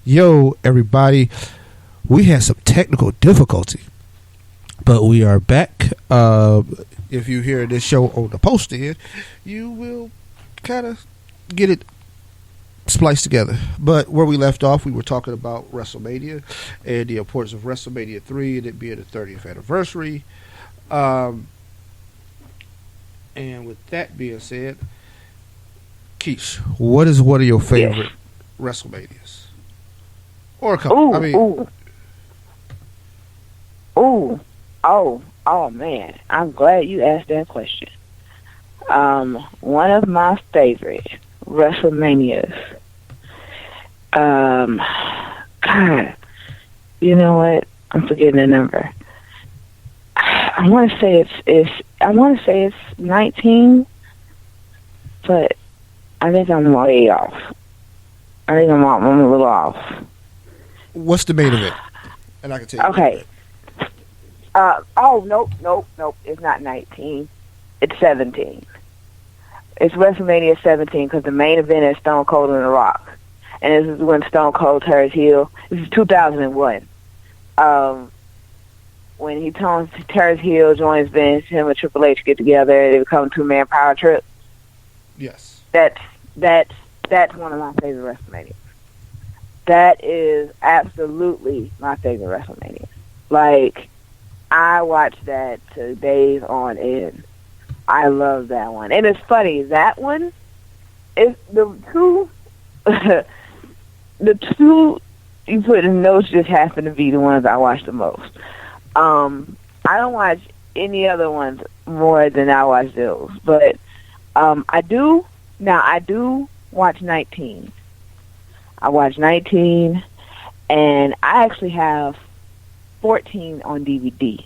Yo, everybody. We had some technical difficulty, but we are back. If you hear this show on the post end, you will kind of get it spliced together. But where we left off, we were talking about WrestleMania and the importance of WrestleMania 3 and it being the 30th anniversary. And with that being said, Keish, what is one of your favorite WrestleManias? Or a couple. Oh man, I'm glad you asked that question. One of my favorite WrestleManias. God, you know what? I'm forgetting the number. I want to say it's 19, but I think I'm way off. I think I'm a little off. What's the main event? And I can tell you. Okay. Nope. It's not 19. It's 17. It's WrestleMania 17 because the main event is Stone Cold and The Rock. And this is when Stone Cold turns heel. This is 2001. When he turns heel, joins Vince, him and Triple H get together, they become a two-man power trip. Yes. That's one of my favorite WrestleManias. That is absolutely my favorite WrestleMania. Like, I watched that to days on end. I love that one. And it's funny, that one is the two you put in notes just happen to be the ones I watch the most. I don't watch any other ones more than I watch those. But I do watch 19. I watch 19, and I actually have 14 on DVD.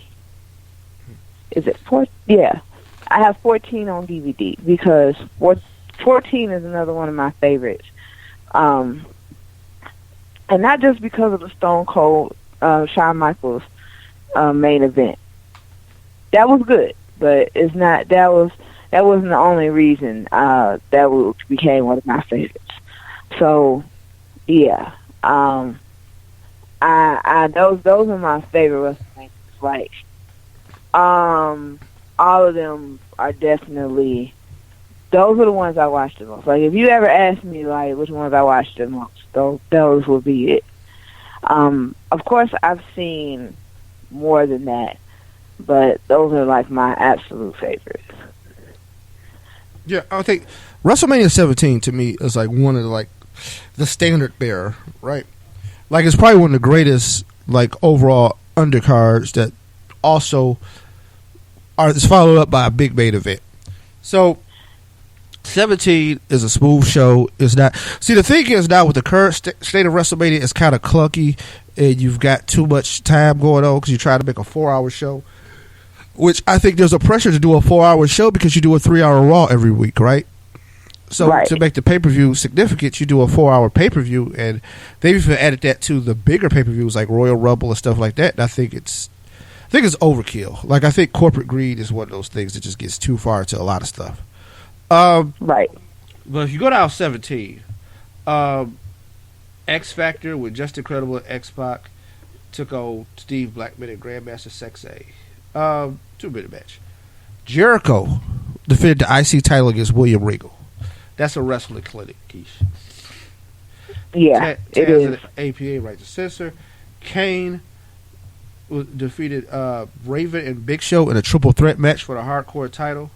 Is it 4? Yeah. I have 14 on DVD because 14 is another one of my favorites. And not just because of the Stone Cold Shawn Michaels main event. That was good, but it's not. That wasn't the only reason that became one of my favorites. So, yeah, those are my favorite WrestleManias. Like, all of them are definitely. Those are the ones I watch the most. Like, if you ever ask me, like, which ones I watch the most, those will be it. Of course, I've seen more than that, but those are, like, my absolute favorites. Yeah, I think WrestleMania 17 to me is, like, one of, the standard bearer, right? Like, it's probably one of the greatest, like, overall undercards that also is followed up by a big main event. So 17 is a smooth show. It's not. See, the thing is now with the current state of WrestleMania, it's kind of clunky, and you've got too much time going on because you try to make a 4-hour show. Which I think there's a pressure to do a 4-hour show because you do a 3-hour Raw every week, right? So right. To make the pay-per-view significant, you do a 4-hour pay-per-view, and they've even added that to the bigger pay-per-views like Royal Rumble and stuff like that. And I think it's overkill. Like, I think corporate greed is one of those things that just gets too far to a lot of stuff. Right. But if you go down 17, X Factor with Just Incredible and X-Pac took on Steve Blackman and Grandmaster Sexay. 2-minute match. Jericho defended the IC title against William Regal. That's a wrestling clinic, Keish. Yeah, it is. APA right to censor. Kane defeated Raven and Big Show in a triple threat match for the hardcore title.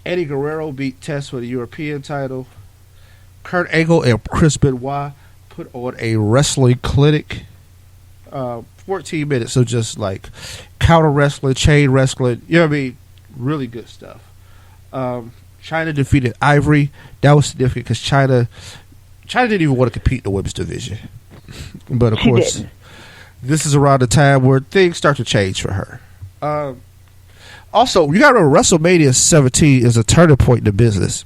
Eddie Guerrero beat Test for the European title. Kurt Angle and Chris Benoit put on a wrestling clinic. 14 minutes, so just like counter wrestling, chain wrestling, you know what I mean? Really good stuff. China defeated Ivory. That was significant because China didn't even want to compete in the women's division. But of course, this is around the time where things start to change for her. Also, you got to remember, WrestleMania 17 is a turning point in the business.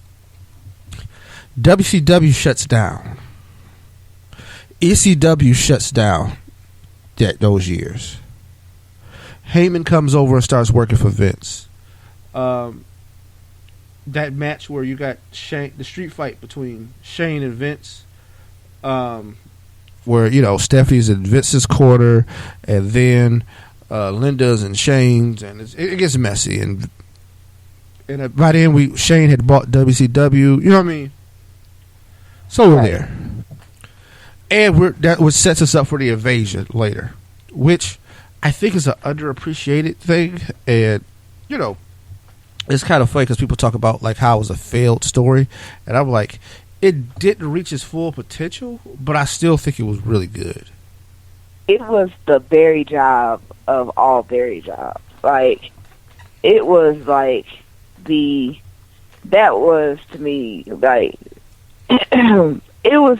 WCW shuts down. ECW shuts down those years. Heyman comes over and starts working for Vince. That match where you got Shane, the street fight between Shane and Vince, where Stephanie's in Vince's corner, and then Linda's and Shane's, and it gets messy. And by then Shane had bought WCW. You know what I mean? So we're there, and that what sets us up for the invasion later, which I think is an underappreciated thing, and it's kind of funny because people talk about like how it was a failed story, and I'm like, it didn't reach its full potential, but I still think it was really good. It was the berry job of all berry jobs. Like, it was like that was to me like it was.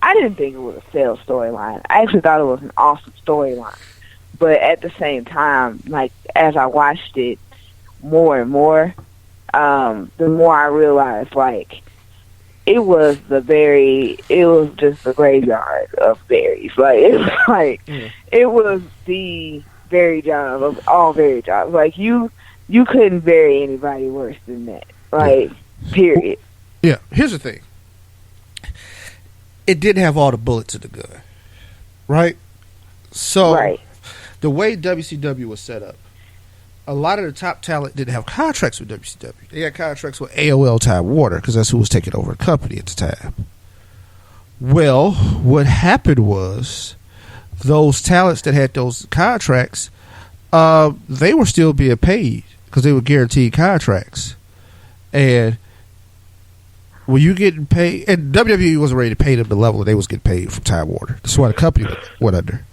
I didn't think it was a failed storyline. I actually thought it was an awesome storyline. But at the same time, like, as I watched it more and more, the more I realized, like, it was just the graveyard of berries. Like, it was like, it was the berry job of all berry jobs. Like, you couldn't bury anybody worse than that. Like, period. Yeah, here's the thing. It didn't have all the bullets in the gun, right? So, the way WCW was set up, a lot of the top talent didn't have contracts with WCW. They had contracts with AOL Time Warner because that's who was taking over the company at the time. Well, what happened was those talents that had those contracts, they were still being paid because they were guaranteed contracts. And when you getting paid, and WWE wasn't ready to pay them the level that they was getting paid from Time Warner. That's why the company went under.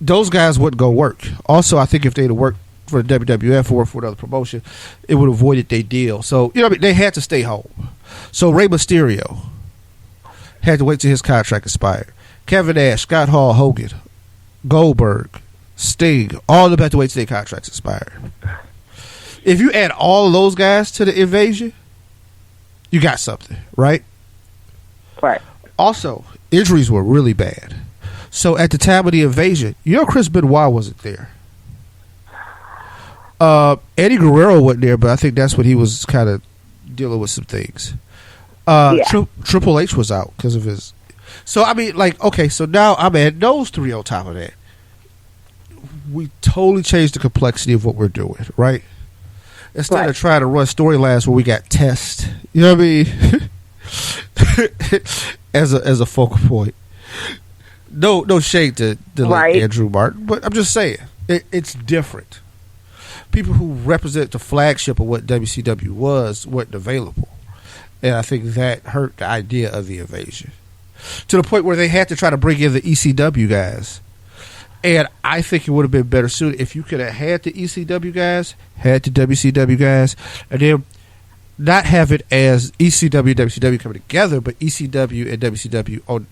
Those guys wouldn't go work. Also, I think if they'd have worked for the WWF or for another promotion, it would have avoided their deal. So, they had to stay home. So, Rey Mysterio had to wait till his contract expired. Kevin Nash, Scott Hall, Hogan, Goldberg, Sting, all of them had to wait till their contracts expired. If you add all of those guys to the invasion, you got something, right? Right. Also, injuries were really bad. So at the time of the invasion, Chris Benoit wasn't there. Eddie Guerrero wasn't there, but I think that's when he was kind of dealing with some things. Triple H was out because of his. So, I mean, like, okay, so now I'm adding those three on top of that. We totally changed the complexity of what we're doing, right? Instead of trying to run storylines where we got tests, you know what I mean? as a focal point. No shade to like Andrew Martin, but I'm just saying it's different. People who represent the flagship of what WCW was weren't available, and I think that hurt the idea of the invasion to the point where they had to try to bring in the ECW guys. And I think it would have been better suited if you could have had the ECW guys, had the WCW guys, and then not have it as ECW and WCW coming together, but ECW and WCW on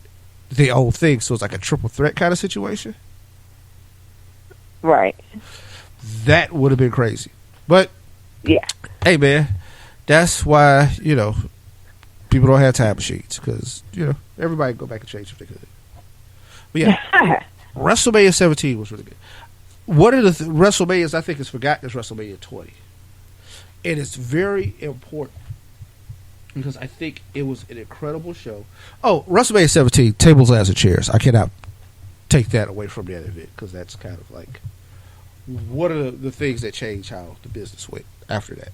their own thing. So it's like a triple threat kind of situation. Right. That would have been crazy. But, yeah. Hey, man, that's why, people don't have time machines because, everybody can go back and change if they could. But, yeah. WrestleMania 17 was really good. One of the WrestleManias I think is forgotten is WrestleMania 20. And it's very important because I think it was an incredible show. Oh, WrestleMania 17, tables, ladders, and chairs. I cannot take that away from that event because that's kind of like one of the things that changed how the business went after that.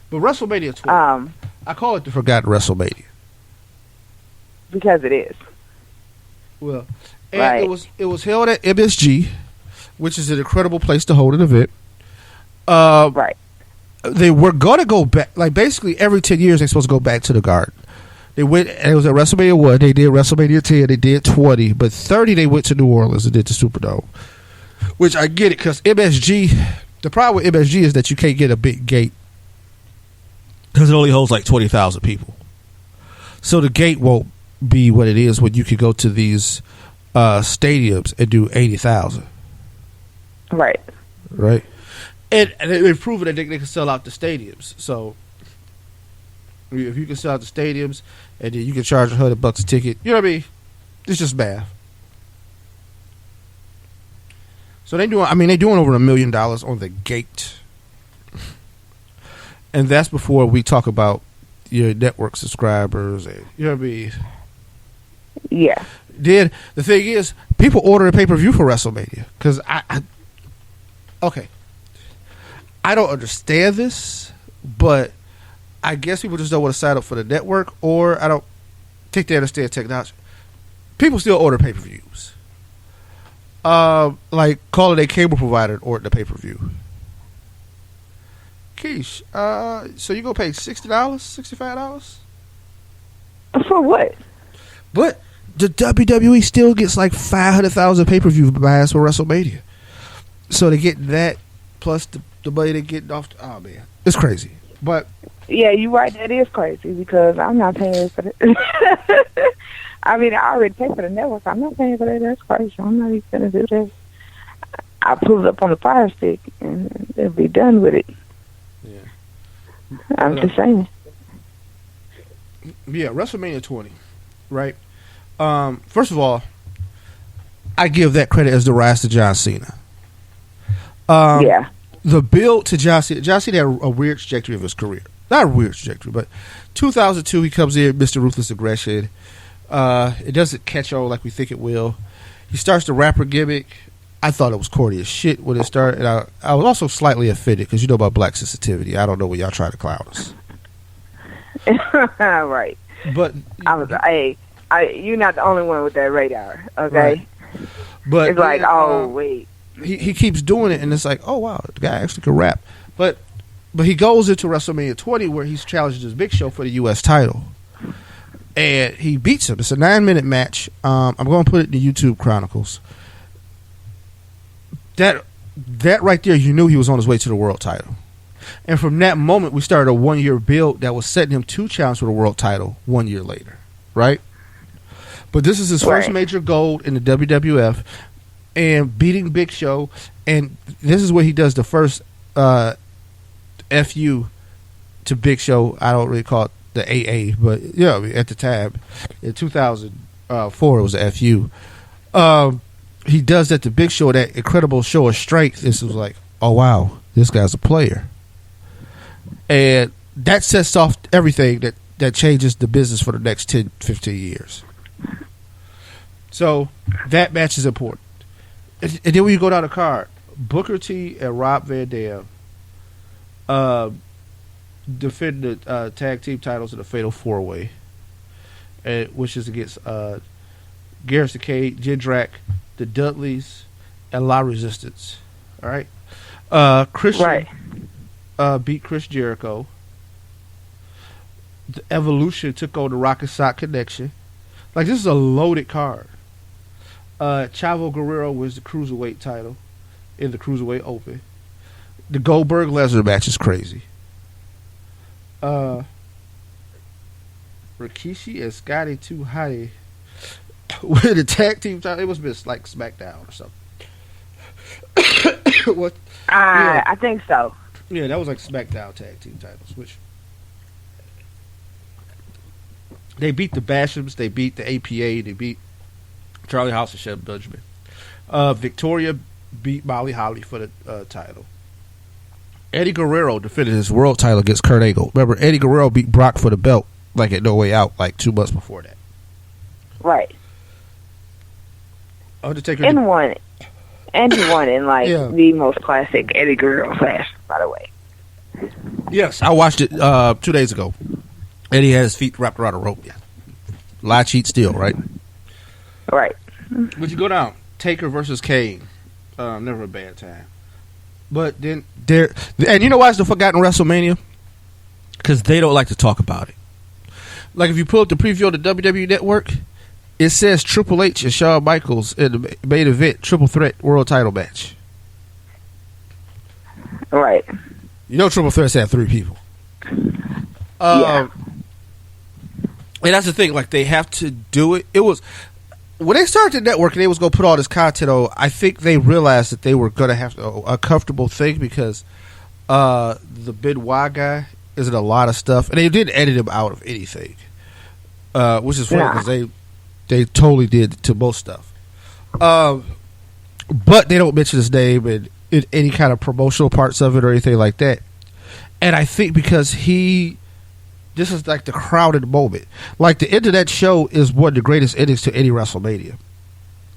But WrestleMania 20, I call it the forgotten WrestleMania because it is. Well, and it was held at MSG, which is an incredible place to hold an event. Right. They were going to go back, like basically every 10 years they're supposed to go back to the Garden. They went, and it was at WrestleMania 1, they did WrestleMania 10, they did 20, but 30 they went to New Orleans and did the Superdome. Which I get it, because MSG, the problem with MSG is that you can't get a big gate. Because it only holds like 20,000 people. So the gate won't be what it is when you can go to these stadiums and do 80,000. Right. Right. And they've proven that they can sell out the stadiums. So if you can sell out the stadiums and then you can charge $100 a ticket, you know what I mean? It's just math. So they doing. I mean, they doing over $1 million on the gate, and that's before we talk about your network subscribers. And, you know what I mean? Yeah. Then the thing is, people order a pay-per-view for WrestleMania because okay, I don't understand this, but I guess people just don't want to sign up for the network, or I don't think they understand technology. People still order pay-per-views. Like calling a cable provider and order the pay-per-view. Keish, so you gonna pay $60, $65? For what? But the WWE still gets like 500,000 pay-per-view buys for WrestleMania. So they get that plus the money they get off. Oh man, it's crazy. But yeah, you're right. That is crazy because I'm not paying for that. I mean, I already pay for the network. I'm not paying for that. That's crazy. I'm not even gonna do that. I pull it up on the Fire Stick and they'll be done with it. Yeah, I'm just saying. Yeah, WrestleMania 20, right? First of all, I give that credit as the rise to John Cena. Yeah. The build to John Cena. John Cena had a weird trajectory of his career. Not a weird trajectory, but 2002 he comes in, Mr. Ruthless Aggression. It doesn't catch on like we think it will. He starts the rapper gimmick. I thought it was corny as shit when it started. And I was also slightly offended because you know about black sensitivity. I don't know when y'all try to clown us. Right. But I was, you're not the only one with that radar, okay? Right. But it's like, oh wait. He keeps doing it, and it's like, oh wow, the guy actually can rap. But he goes into WrestleMania 20 where he's challenging his Big Show for the U.S. title, and he beats him. It's a 9-minute match. I'm going to put it in the YouTube Chronicles. That right there, you knew he was on his way to the world title. And from that moment, we started a 1-year build that was setting him to challenge for the world title 1 year later, right? But this is his first major gold in the WWF, and beating Big Show, and this is where he does the first FU to Big Show. I don't really call it the AA, but yeah, at the time in 2004 it was the FU. He does that to Big Show, that incredible show of strength. This was like, oh wow, this guy's a player, and that sets off everything that changes the business for the next 10, 15 years. So that match is important. And then when you go down the card, Booker T and Rob Van Dam defend the tag team titles in the Fatal 4-Way, which is against Garrison Cage, Jindrak, the Dudleys, and La Resistance. All right, Christian beat Chris Jericho. The Evolution took on the Rock and Sock Connection. Like, this is a loaded card. Chavo Guerrero was the Cruiserweight title in the Cruiserweight Open. The Goldberg-Lesnar match is crazy. Rikishi and Scotty 2 Hotty with the tag team title. It must have been like SmackDown or something. What? I think so. Yeah, that was like SmackDown tag team titles, which they beat the Bashams, they beat the APA, they beat Charlie House and Shep Benjamin. Victoria beat Molly Holly for the title. Eddie Guerrero defended his world title against Kurt Angle. Remember, Eddie Guerrero beat Brock for the belt like at No Way Out like 2 months before that. Right. Undertaker and he won in like the most classic Eddie Guerrero fashion, by the way. Yes, I watched it 2 days ago. Eddie had his feet wrapped around a rope. Yeah, lie, cheat, steal, right? Right. But you go down, Taker versus Kane. Never a bad time. But then and you know why it's the forgotten WrestleMania? Because they don't like to talk about it. Like if you pull up the preview of the WWE Network, it says Triple H and Shawn Michaels in the main event triple threat world title match. Right. You know Triple Threats had 3 people. Yeah. And that's the thing, like they have to do it. It was when they started the network and they was gonna put all this content on, I think they realized that they were gonna have a comfortable thing because the Benoit guy is in a lot of stuff, and they didn't edit him out of anything, which is funny because they totally did to most stuff. but they don't mention his name in any kind of promotional parts of it or anything like that. And I think because this is like the crowded moment. Like the end of that show is one of the greatest endings to any WrestleMania.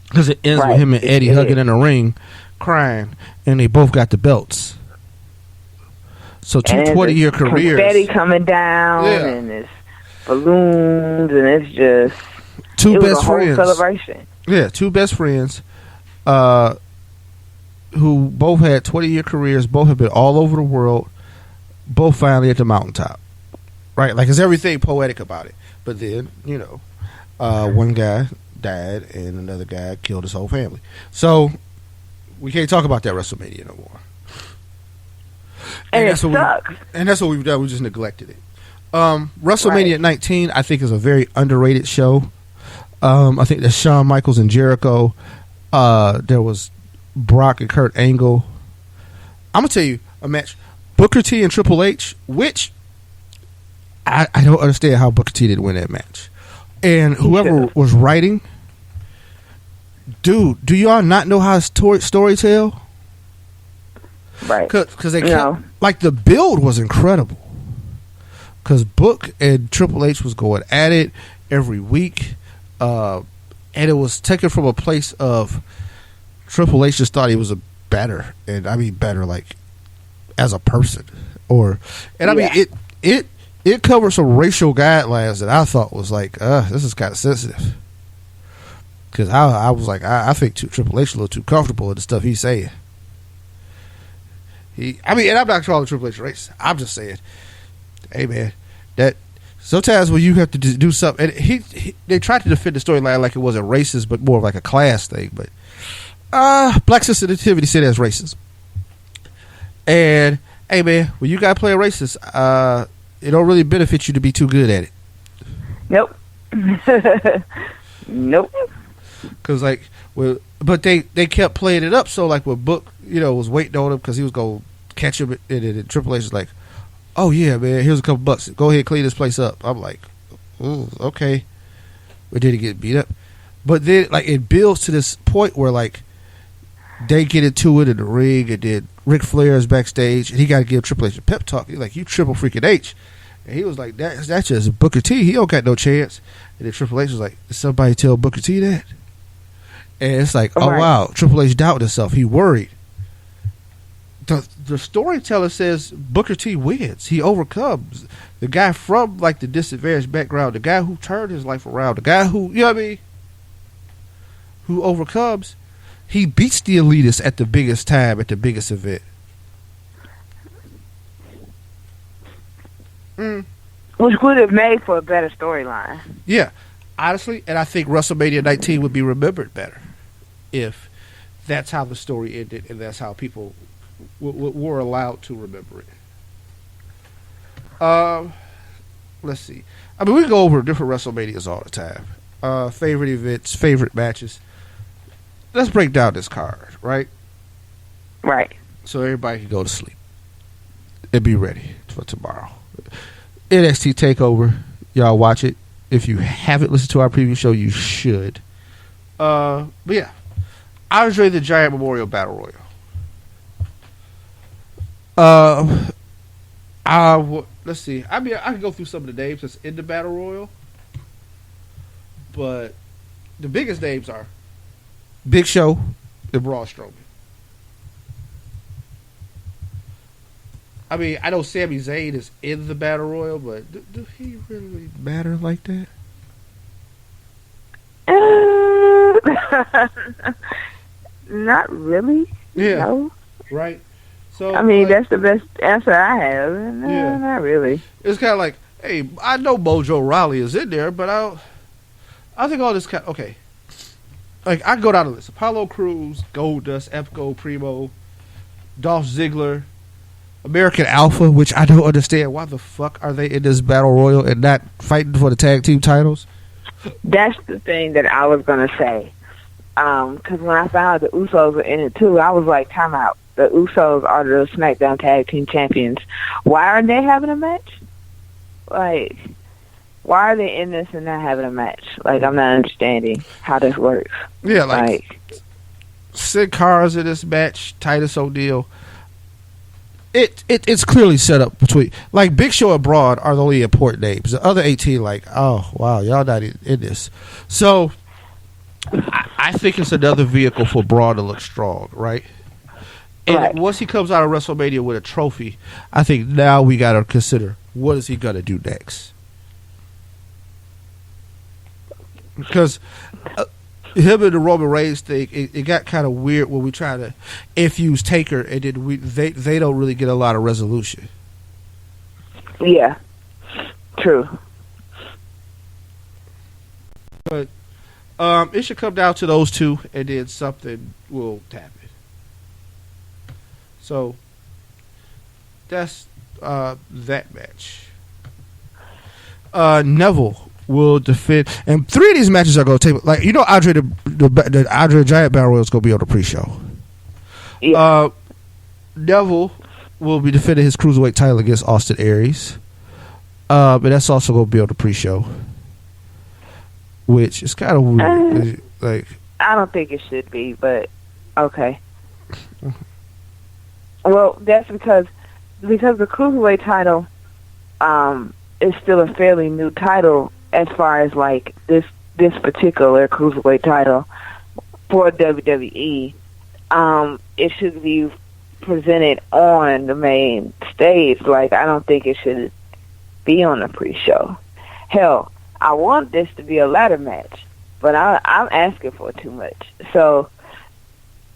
Because it ends with him and Eddie hugging in the ring, crying, and they both got the belts. So 20-year careers. Confetti coming down, and it's balloons, and it's just two best friends. Celebration. Yeah, two best friends, who both had 20-year careers. Both have been all over the world. Both finally at the mountaintop. Right, like it's everything poetic about it. But then, one guy died and another guy killed his whole family. So we can't talk about that WrestleMania no more. And it sucks. And that's what we've done. We just neglected it. WrestleMania 19, I think, is a very underrated show. I think there's Shawn Michaels and Jericho. There was Brock and Kurt Angle. I'm gonna tell you a match: Booker T and Triple H, which I don't understand how Booker T didn't win that match. And whoever was writing, dude, do y'all not know how to story tell? Right. Because they kept, like, the build was incredible. Because Book and Triple H was going at it every week. And it was taken from a place of Triple H just thought he was better. And I mean better, like, as a person. I mean, it covered some racial guidelines that I thought was like, this is kind of sensitive. Because I was like, I think Triple H is a little too comfortable in the stuff he's saying. And I'm not calling Triple H racist. I'm just saying, hey man, that sometimes when you have to do something, and they tried to defend the storyline like it wasn't racist, but more of like a class thing. But black sensitivity said as racist. And hey man, when you gotta play a racist, it don't really benefit you to be too good at it. Nope. Nope. Because but they kept playing it up. So like when Book, was waiting on him because he was gonna catch him, and Triple H was like, "Oh yeah, man, here's a couple bucks. Go ahead, clean this place up." I'm like, "Ooh, okay." But then he get beat up. But then like it builds to this point where like they get into it in the ring, and then Ric Flair is backstage, and he got to give Triple H a pep talk. He's like, "You triple freaking H," and he was like, "That's just Booker T. He don't got no chance." And then Triple H was like, "Did somebody tell Booker T that?" And it's like, oh wow, Triple H doubted himself. He worried. The storyteller says Booker T wins. He overcomes the guy from like the disadvantaged background, the guy who turned his life around, the guy who who overcomes. He beats the elitists at the biggest time, at the biggest event. Which would have made for a better storyline. Yeah, honestly, and I think WrestleMania 19 would be remembered better if that's how the story ended and that's how people were allowed to remember it. Let's see. I mean, we go over different WrestleManias all the time. Favorite events, favorite matches. Let's break down this card, right? Right. So everybody can go to sleep and be ready for tomorrow. NXT TakeOver. Y'all watch it. If you haven't listened to our previous show, you should. But yeah. Andre the Giant Memorial Battle Royal. Let's see. I mean, I can go through some of the names that's in the Battle Royal. But the biggest names are Big Show and Braun Strowman. I mean, I know Sami Zayn is in the Battle Royal, but do he really matter like that? Not really. Yeah. No. Right. So I mean, that's the best answer I have. No, yeah. Not really. It's kind of like, hey, I know Mojo Rawley is in there, but I think all this kind. Okay. Like I can go down the list: Apollo Crews, Goldust, Epco, Primo, Dolph Ziggler, American Alpha, which I don't understand. Why the fuck are they in this Battle Royal and not fighting for the tag team titles? That's the thing that I was going to say. Because when I found out the Usos were in it too, I was like, time out. The Usos are the SmackDown Tag Team Champions. Why aren't they having a match? Like, why are they in this and not having a match? Like, I'm not understanding how this works. Yeah, like Sin Cara's in this match. Titus O'Neil. It's clearly set up between like Big Show and Braun are the only important names. The other 18, like, oh wow, y'all not in this. So I think it's another vehicle for Braun to look strong, right? And once he comes out of WrestleMania with a trophy, I think now we got to consider what is he gonna do next. Because him and the Roman Reigns thing, it got kind of weird when we try to infuse Taker, and then they don't really get a lot of resolution. Yeah, true. But it should come down to those two, and then something will happen. So that's that match. Neville will defend, and 3 of these matches are going to take. Like Andre the Andre Giant Battle Royal is going to be on the pre-show. Yeah. Neville will be defending his cruiserweight title against Austin Aries, but that's also going to be on the pre-show, which is kind of weird. Like, I don't think it should be, but okay. Well, that's because the cruiserweight title is still a fairly new title as far as like this particular cruiserweight title for WWE. It should be presented on the main stage. Like, I don't think it should be on the pre-show. Hell, I want this to be a ladder match, but I'm asking for too much. So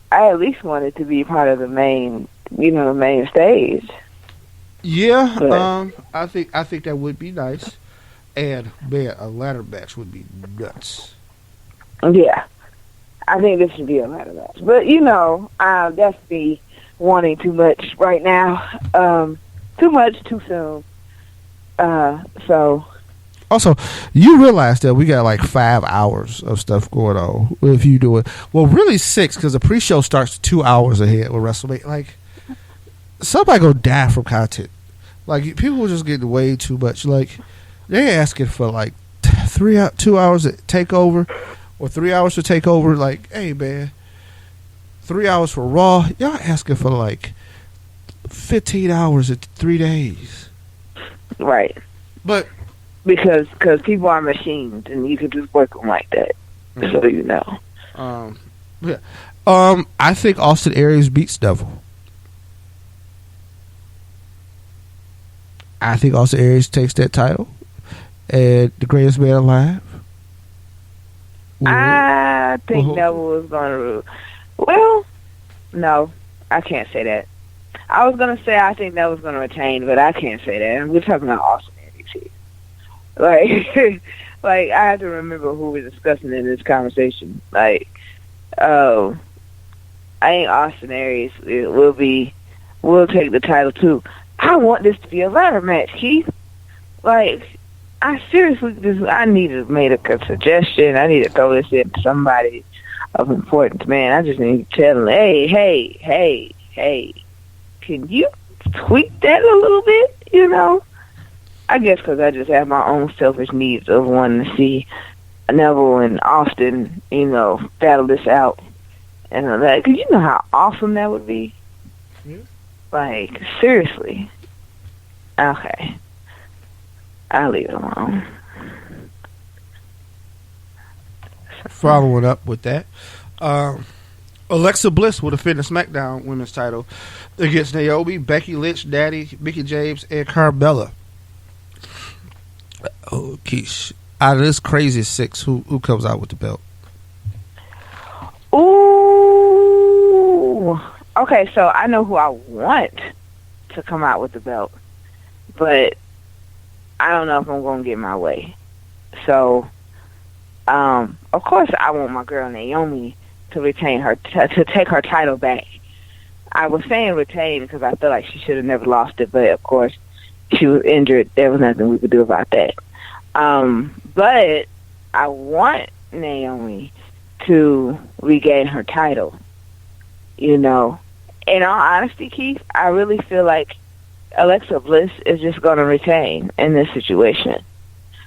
I at least want it to be part of the main, the main stage. Yeah, but I think that would be nice, and man, a ladder match would be nuts. Yeah, I think this should be a ladder match, but that's me wanting too much right now. Too much too soon. So. Also, you realize that we got like 5 hours of stuff going on if you do it. Well, really 6, because the pre-show starts 2 hours ahead with WrestleMania. Like, somebody gonna die from content. Like, people are just getting way too much. Like, they're asking for like 2 hours to take over, or 3 hours to take over. Like, hey man, 3 hours for Raw. Y'all asking for like 15 hours in 3 days. Right. But because people are machines, and you can just work them like that. Mm-hmm. So you know. Yeah. I think Austin Aries beats Neville. I think Austin Aries takes that title, and the greatest man alive. I think Neville is going to. Well, no, I can't say that. I was going to say I think Neville's going to retain, but I can't say that. We're talking about Austin Aries here. Like, like I have to remember who we're discussing in this conversation. Like, I think Austin Aries will take the title too. I want this to be a ladder match, Keith. Like, I seriously I need to make a suggestion. I need to throw this in to somebody of importance, man. I just need to tell them, hey, can you tweak that a little bit, I guess because I just have my own selfish needs of wanting to see Neville and Austin, battle this out. And that, because you know how awesome that would be? Yeah. Like, seriously. Okay. I'll leave it alone. Following up with that, Alexa Bliss will defend the SmackDown Women's title against Naomi, Becky Lynch, Natty, Mickie James, and Carmella. Oh, Keish. Out of this crazy 6, who comes out with the belt? Ooh. Okay, so I know who I want to come out with the belt, but I don't know if I'm going to get my way. So, of course, I want my girl Naomi to retain her, to take her title back. I was saying retain because I feel like she should have never lost it, but of course, she was injured. There was nothing we could do about that. But I want Naomi to regain her title. In all honesty, Keith, I really feel like Alexa Bliss is just going to retain in this situation.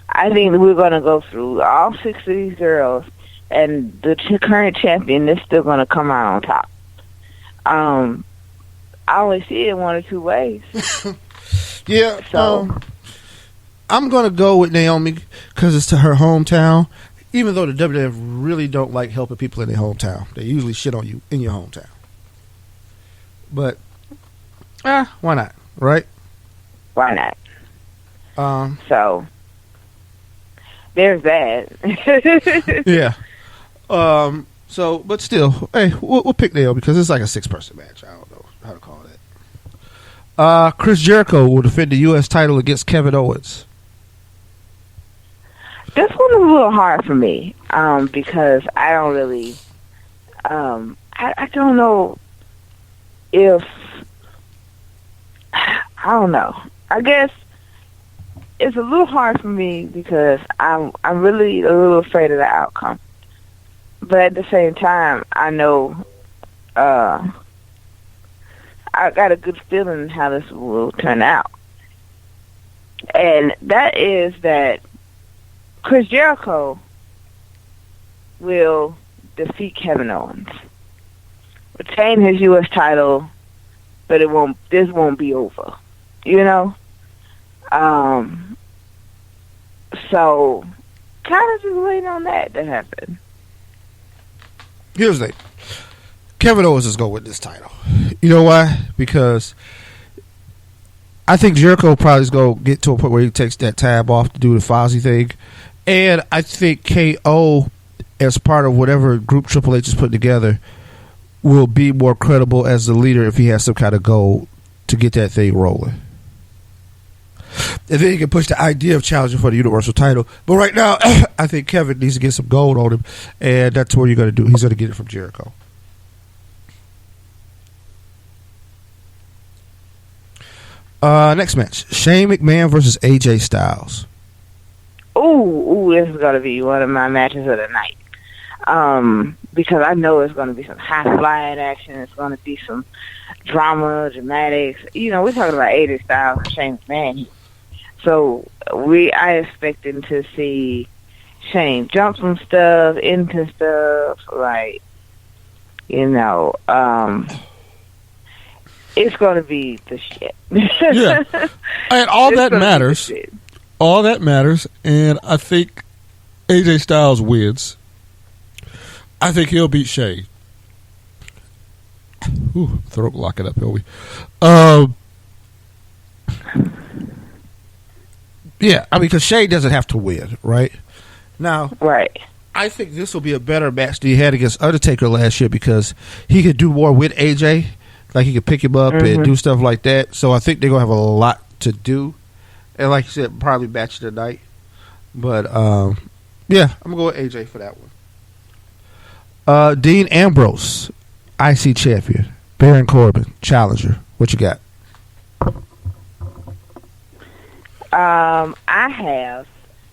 I think we're going to go through all 6 of these girls, and the current champion is still going to come out on top. I only see it one or two ways. Yeah. So I'm going to go with Naomi because it's to her hometown. Even though the WWF really don't like helping people in their hometown, they usually shit on you in your hometown. But why not? Right? why not? Um, So there's that. yeah. So, but still, hey, we'll pick Naomi because it's like a 6-person match. I don't know how to call that. Chris Jericho will defend the U.S. title against Kevin Owens. This one is a little hard for me because I don't really, I don't know if, I don't know. I guess it's a little hard for me because I'm really a little afraid of the outcome. But at the same time, I know I got a good feeling how this will turn out. And that is that Chris Jericho will defeat Kevin Owens, retain his U.S. title, but this won't be over, you know? So, kind of just waiting on that to happen. Here's the thing. Kevin Owens is going to win this title. You know why? Because I think Jericho probably is going to get to a point where he takes that tab off to do the Fozzy thing. And I think KO, as part of whatever group Triple H is putting together, will be more credible as the leader if he has some kind of goal to get that thing rolling. And then he can push the idea of challenging for the Universal title. But right now, I think Kevin needs to get some gold on him, and that's what you're going to do. He's going to get it from Jericho. Next match, Shane McMahon versus AJ Styles. Ooh, this is going to be one of my matches of the night. Because I know it's going to be some high-flying action. It's going to be some drama, dramatics. You know, we're talking about AJ Styles and Shane McMahon. So I expecting to see Shane jump from stuff into stuff, like, you know, it's going to be the shit. Yeah. And all that matters. All that matters, and I think AJ Styles wins. I think he'll beat Shane. Ooh, throat locking up, Hilby. Yeah, I mean, because Shane doesn't have to win, right? Now, right. I think this will be a better match than he had against Undertaker last year because he could do more with AJ. Like, he could pick him up and do stuff like that. So I think they're going to have a lot to do. And like you said, probably match of the night. But, yeah, I'm going to go with AJ for that one. Dean Ambrose, IC champion. Baron Corbin, challenger. What you got? I have,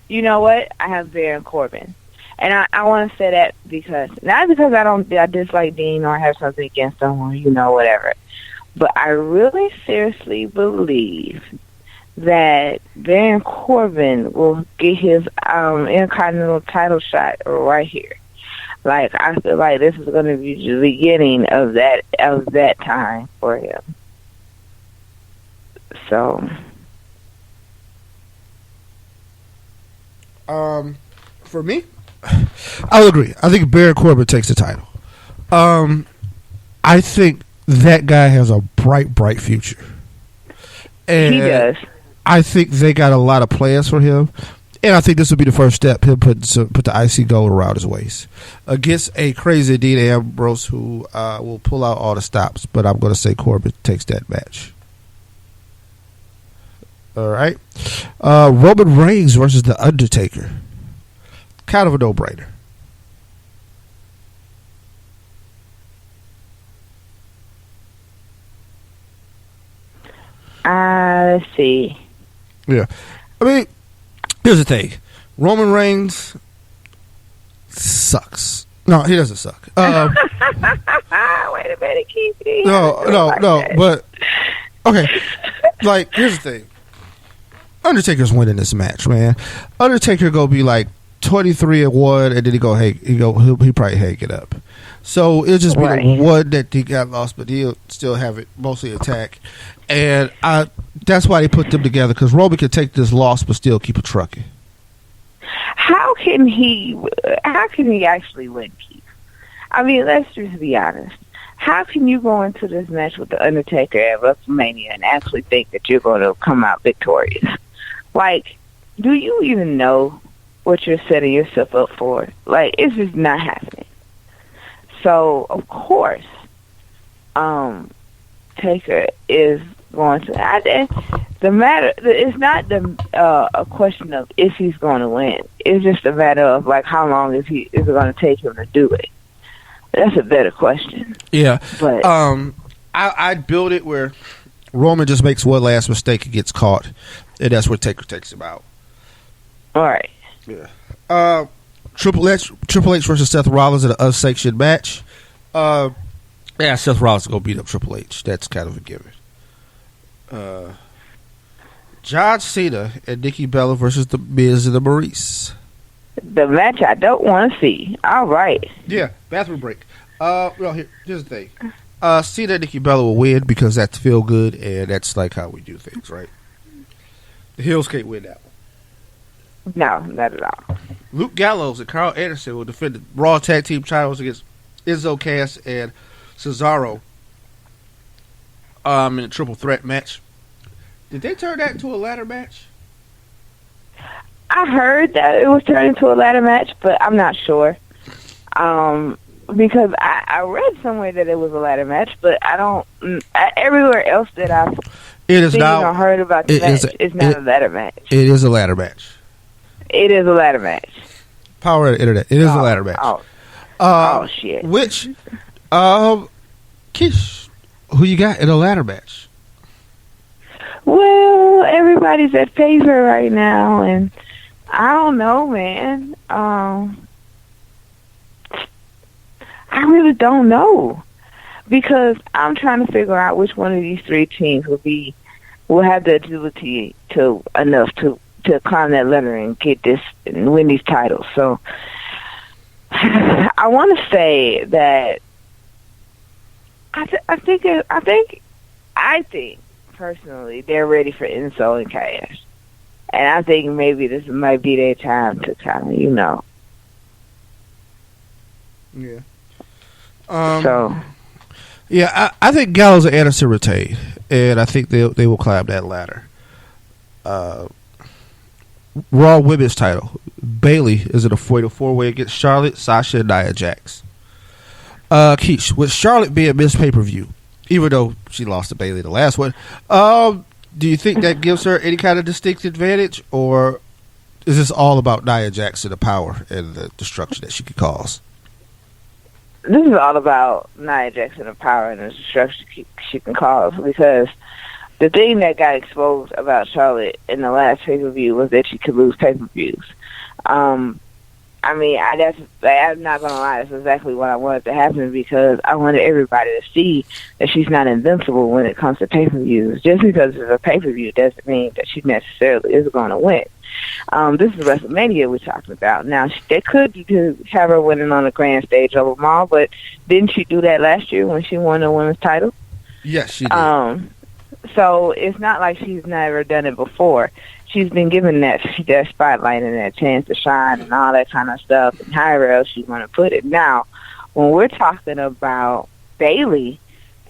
you know what? I have Baron Corbin. And I want to say that because, not because I dislike Dean or have something against him or, you know, whatever. But I really seriously believe that Baron Corbin will get his Intercontinental title shot right here. Like, I feel like this is going to be the beginning of that time for him. So, for me, I'll agree. I think Baron Corbin takes the title. I think that guy has a bright future. And he does. I think they got a lot of plans for him. And I think this will be the first step, him put the IC gold around his waist against a crazy Dean Ambrose who will pull out all the stops. But I'm going to say Corbin takes that match. All right. Roman Reigns versus The Undertaker. Kind of a no-brainer. Let's see. Yeah. I mean, here's the thing. Roman Reigns sucks. No, he doesn't suck. Wait a minute, keep it. No. But, okay. Like, here's the thing. Undertaker's winning this match, man. Undertaker gonna be like 23-1, and then he probably hang it up. So it'll just be the one that he got lost, but he'll still have it mostly intact. And that's why they put them together, because Roman can take this loss but still keep it trucking. How can he actually win, Keith? I mean, let's just be honest. How can you go into this match with The Undertaker at WrestleMania and actually think that you're going to come out victorious? Like, do you even know what you're setting yourself up for? Like, it's just not happening. So, of course, Taker is going to. It's not a question of if he's going to win. It's just a matter of like how long is it going to take him to do it. That's a better question. Yeah, but I'd build it where Roman just makes one last mistake and gets caught, and that's where Taker takes him out. All right. Yeah. Triple H versus Seth Rollins in an unsanctioned match. Yeah, Seth Rollins is gonna beat up Triple H. That's kind of a given. John Cena and Nikki Bella versus the Miz and the Maurice. The match I don't want to see. All right. Yeah, bathroom break. Well, here's the thing. Cena and Nikki Bella will win because that's feel good, and that's like how we do things, right? The Hills can't win that one. No, not at all. Luke Gallows and Carl Anderson will defend the Raw Tag Team titles against Enzo Cass and Cesaro in a triple threat match. Did they turn that into a ladder match? I heard that it was turned into a ladder match, but I'm not sure. Because I read somewhere that it was a ladder match, but I don't. Everywhere else that I've seen or heard about the match, it's not a ladder match. It is a ladder match. It is a ladder match. Power of the internet. It is a ladder match. Shit. Which, Kish, who you got in a ladder match? Well, everybody's at favor right now, and I don't know, man. I really don't know, because I'm trying to figure out which one of these three teams will have the agility enough to climb that ladder and get this and win these titles. So I want to say that I think personally they're ready for Enzo and Cash, and I think maybe this might be their time to kind of, Yeah. I think Gallows and Anderson retain, and I think they will climb that ladder. Raw Women's title. Bayley is in a 4-way against Charlotte, Sasha, and Nia Jax. Keish, with Charlotte being missed pay-per-view, even though she lost to Bayley the last one, do you think that gives her any kind of distinct advantage, or is this all about Nia Jax and the power and the destruction that she could cause? This is all about Nia Jax and the power and the destruction she can cause, because the thing that got exposed about Charlotte in the last pay-per-view was that she could lose pay-per-views. I'm not going to lie, that's exactly what I wanted to happen, because I wanted everybody to see that she's not invincible when it comes to pay-per-views. Just because it's a pay-per-view doesn't mean that she necessarily is going to win. This is WrestleMania we're talking about. Now, they could have her winning on the grand stage of them all, but didn't she do that last year when she won the women's title? Yes, she did. So it's not like she's never done it before. She's been given that spotlight and that chance to shine and all that kind of stuff, and however else you want to put it. Now, when we're talking about Bayley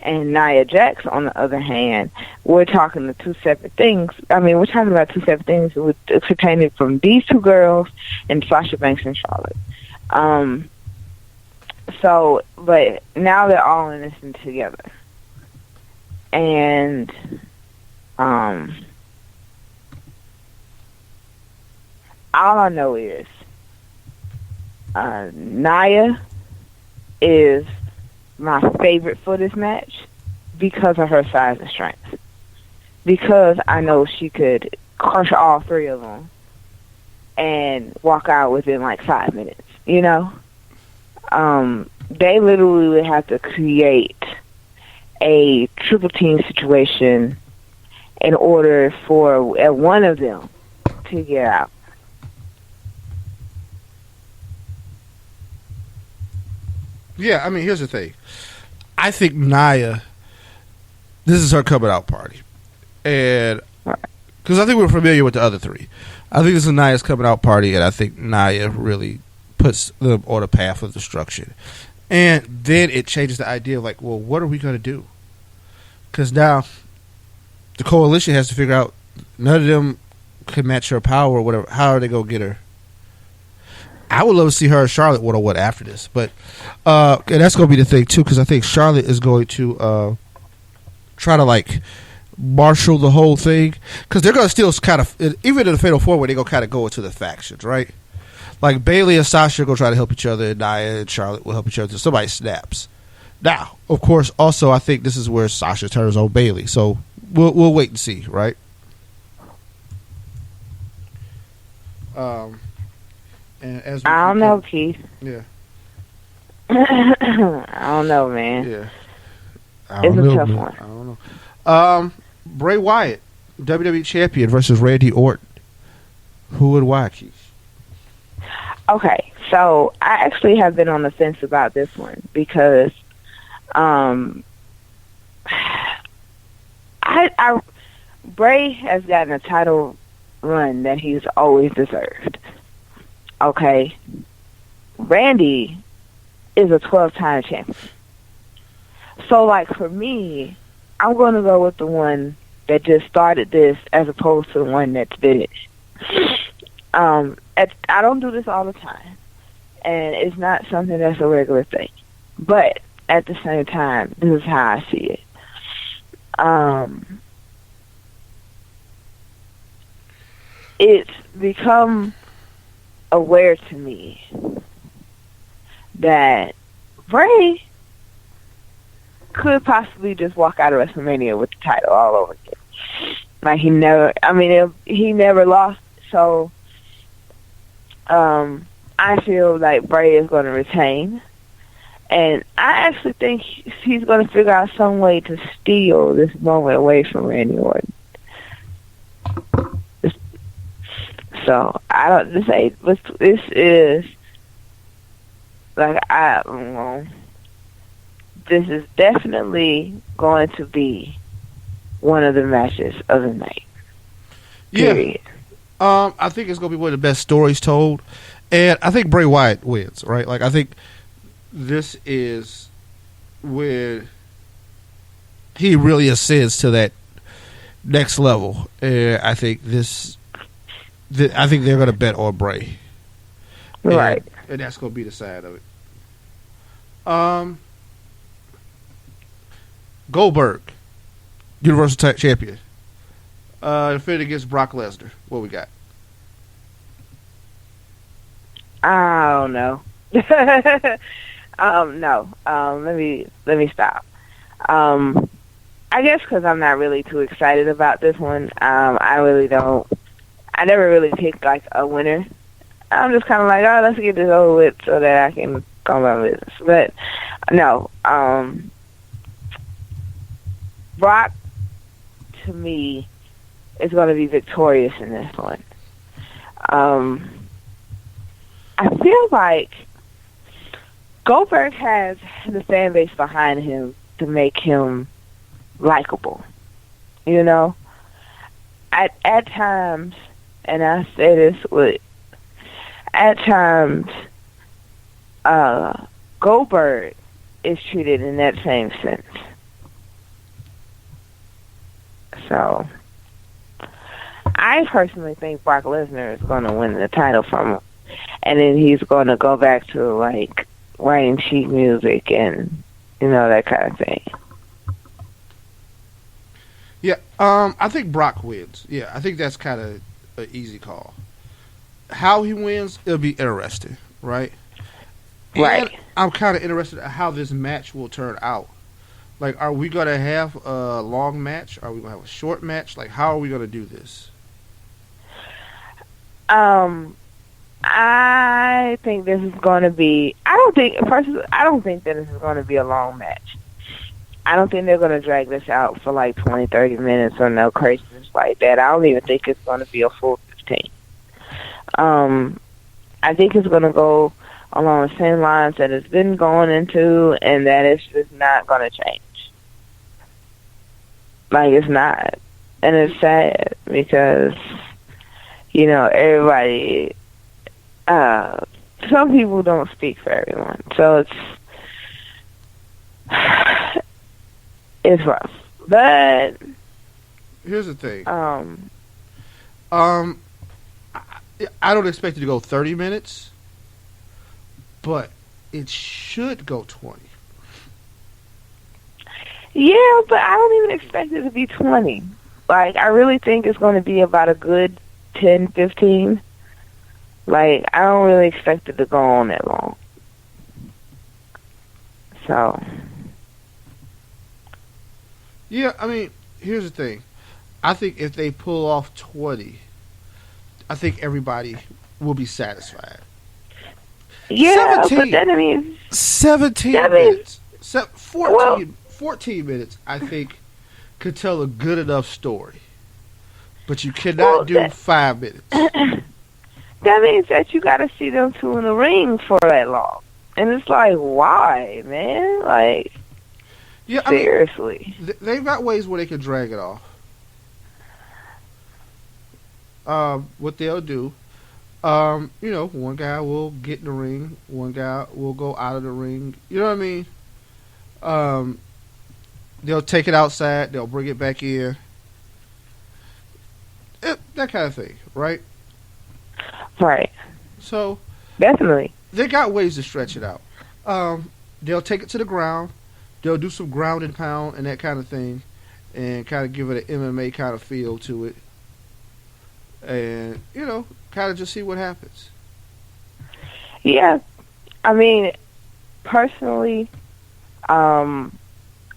and Nia Jax, on the other hand, we're talking about two separate things pertaining from these two girls and Sasha Banks and Charlotte. But now they're all in this thing together. And all I know is Nia is my favorite for this match because of her size and strength. Because I know she could crush all three of them and walk out within like 5 minutes, They literally would have to create a triple team situation in order for one of them to get out. Yeah, I mean, here's the thing. I think Nia, this is her coming out party. And because I think we're familiar with the other three. I think this is Nia's coming out party, and I think Nia really puts them on a path of destruction. And then it changes the idea of like, well, what are we going to do? Because now the coalition has to figure out none of them can match her power or whatever. How are they going to get her? I would love to see her and Charlotte one-on-one after this. But and that's going to be the thing, too, because I think Charlotte is going to try to, like, marshal the whole thing. Because they're going to still kind of, even in the Fatal 4-Way, they're going to kind of go into the factions, right? Like, Bayley and Sasha are going to try to help each other, and Nia and Charlotte will help each other until somebody snaps. Now, of course, also, I think this is where Sasha turns on Bayley. So, we'll wait and see, right? And as I don't know, Keith. Yeah. I don't know, man. Yeah. It's a tough one. I don't know. Bray Wyatt, WWE Champion versus Randy Orton. Who and why, Keith? Okay, so I actually have been on the fence about this one because Bray has gotten a title run that he's always deserved. Okay, Randy is a 12-time champion. So, like, for me, I'm going to go with the one that just started this as opposed to the one that's finished. I don't do this all the time, and it's not something that's a regular thing. But at the same time, this is how I see it. It's become aware to me that Bray could possibly just walk out of WrestleMania with the title all over again. Like, he never lost, so I feel like Bray is going to retain. And I actually think he's going to figure out some way to steal this moment away from Randy Orton. So I don't. This is like I don't know. This is definitely going to be one of the matches of the night. Period. Yeah. I think it's going to be one of the best stories told, and I think Bray Wyatt wins. Right? Like, I think this is where he really ascends to that next level, and I think I think they're going to bet on Bray. Right. And that's going to be the side of it. Goldberg, Universal Champion. Defending against Brock Lesnar. What we got? I don't know. No. Let me stop. I guess because I'm not really too excited about this one. I really don't. I never really picked like a winner. I'm just kind of like, oh, let's get this over with so that I can go my business. But no, Brock to me is going to be victorious in this one. I feel like Goldberg has the fan base behind him to make him likable. You know, at times. And I say this at times, Goldberg is treated in that same sense. So, I personally think Brock Lesnar is going to win the title from him. And then he's going to go back to, like, writing sheet music and, that kind of thing. Yeah, I think Brock wins. Yeah, I think that's kind of an easy call. How he wins, it'll be interesting, right? Right. And I'm kind of interested in how this match will turn out. Like, are we going to have a long match? Are we going to have a short match? Like, how are we going to do this? I think this is going to be. I don't think that this is going to be a long match. I don't think they're going to drag this out for like 20, 30 minutes or no craziness like that. I don't even think it's going to be a full 15. I think it's going to go along the same lines that it's been going into, and that it's just not going to change. Like, it's not. And it's sad because, you know, everybody, some people don't speak for everyone. So it's rough. But here's the thing. Um, I don't expect it to go 30 minutes, but it should go 20. yeah, but I don't even expect it to be 20. Like, I really think it's going to be about a good 10, 15. Like, I don't really expect it to go on that long. So. Yeah, I mean, here's the thing. I think if they pull off 20, I think everybody will be satisfied. Yeah, 17, but then, I mean. 17 I mean, minutes. 14 minutes, I think, could tell a good enough story. But you cannot do 5 minutes. That means that you got to see them two in the ring for that long. And it's like, why, man? Like, yeah, seriously. I mean, they've got ways where they can drag it off. What they'll do, you know, one guy will get in the ring, one guy will go out of the ring. You know what I mean? They'll take it outside, they'll bring it back in. That kind of thing, right? Right. So definitely, they got ways to stretch it out. They'll take it to the ground. They'll do some ground and pound and that kind of thing, and kind of give it an MMA kind of feel to it, and you know, kind of just see what happens. Yeah, I mean, personally, I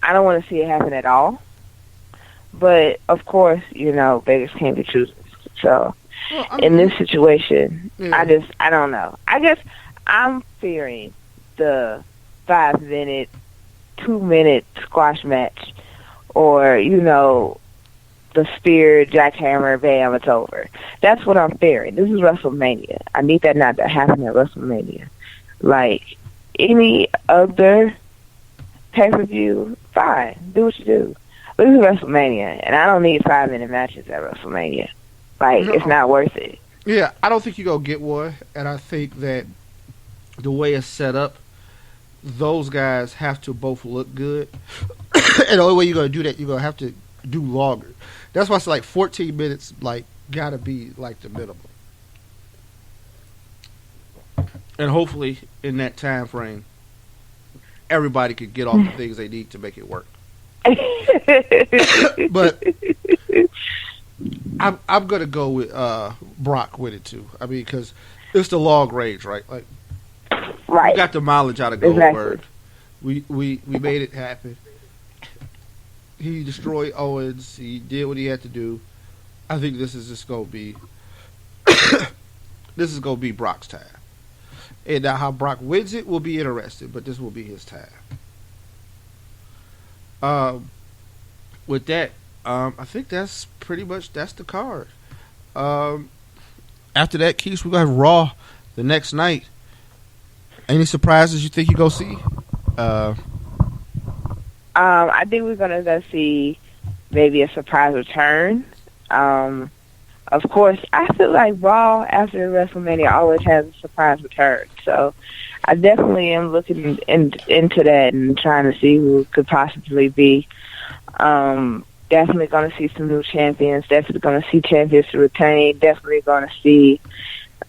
don't want to see it happen at all. But of course, you know, beggars can't be choosers. So. Well, I mean, in this situation, yeah. I don't know. I guess I'm fearing the 5-minute, 2-minute squash match, or, you know, the spear, jackhammer, bam, it's over. That's what I'm fearing. This is WrestleMania. I need that not to happen at WrestleMania. Like, any other pay-per-view, fine, do what you do. But this is WrestleMania, and I don't need 5-minute matches at WrestleMania. Like, no. It's not worth it. Yeah, I don't think you're going to get one. And I think that the way it's set up, those guys have to both look good. And the only way you're going to do that, you're going to have to do longer. That's why it's like 14 minutes, like, got to be, like, the minimum. And hopefully, in that time frame, everybody could get all the things they need to make it work. But I'm gonna go with Brock with it too. I mean, because it's the long range, right? Like, right. We got the mileage out of Goldberg. Exactly. We made it happen. He destroyed Owens. He did what he had to do. I think this is just gonna be this is gonna be Brock's time. And now how Brock wins it will be interesting, but this will be his time. With that. I think that's pretty much the card. After that, Keith, we're gonna have Raw the next night. Any surprises you think you go see? I think we're gonna go see maybe a surprise return. Of course, I feel like Raw after WrestleMania always has a surprise return. So I definitely am looking into that and trying to see who it could possibly be. Definitely going to see some new champions. Definitely going to see champions to retain. Definitely going to see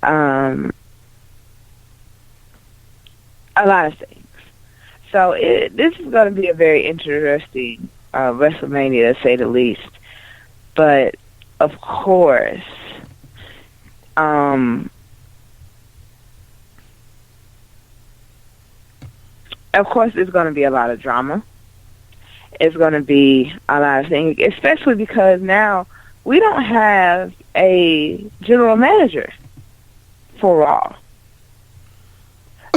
a lot of things. So this is going to be a very interesting WrestleMania, to say the least. But of course, there's going to be a lot of drama. It's going to be a lot of things, especially because now we don't have a general manager for Raw.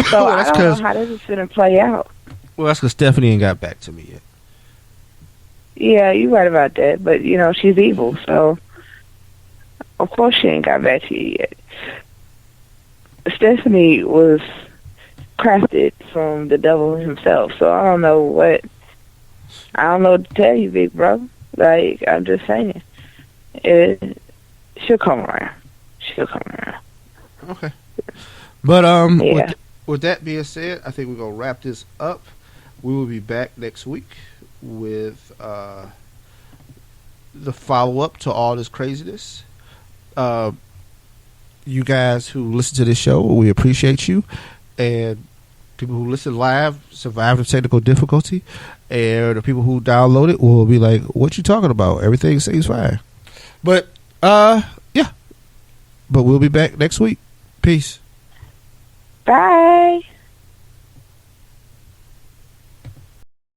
So I don't know how this is going to play out. Well, that's because Stephanie ain't got back to me yet. Yeah, you're right about that. But, you know, she's evil, so of course she ain't got back to you yet. Stephanie was crafted from the devil himself. So I don't know what to tell you, big bro. Like, I'm just saying, she'll come around. She'll come around. Okay. But Yeah. with that being said, I think we're gonna wrap this up. We will be back next week with the follow up to all this craziness. You guys who listen to this show, we appreciate you, and people who listen live survived the technical difficulty, and the people who download it will be like, "What you talking about? Everything seems fine." But yeah. But we'll be back next week. Peace. Bye.